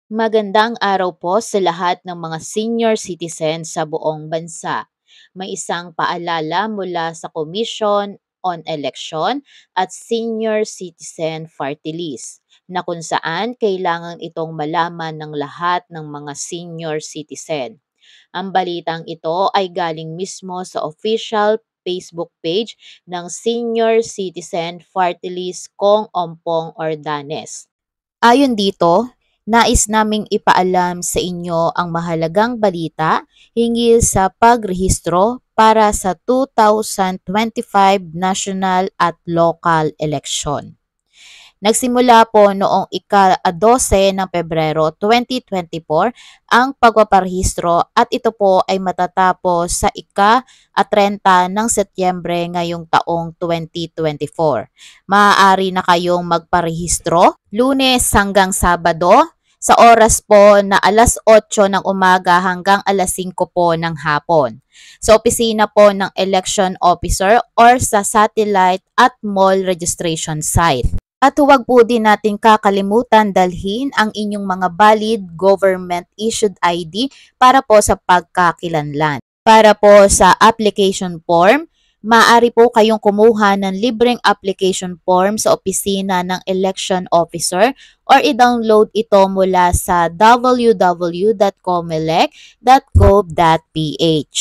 Magandang araw po sa lahat ng mga senior citizen sa buong bansa. May isang paalala mula sa Commission on Election at Senior Citizen Party List na kung saan kailangan itong malaman ng lahat ng mga senior citizen. Ang balitang ito ay galing mismo sa official Facebook page ng Senior Citizen Party List Kong Ompong Ordanes. Ayon dito, nais naming ipaalam sa inyo ang mahalagang balita hinggil sa pagrehistro para sa 2025 national at local election. Nagsimula po noong ika-12 ng Pebrero 2024 ang pagpaparehistro at ito po ay matatapos sa ika-30 ng Setyembre ngayong taong 2024. Maaari na kayong magparehistro Lunes hanggang Sabado sa oras po na alas 8 ng umaga hanggang alas 5 po ng hapon. Sa opisina po ng election officer or sa satellite at mall registration site. At huwag po din natin kakalimutan dalhin ang inyong mga valid government-issued ID para po sa pagkakilanlan. Para po sa application form, maaari po kayong kumuha ng libreng application form sa opisina ng election officer or i-download ito mula sa www.comelec.gov.ph.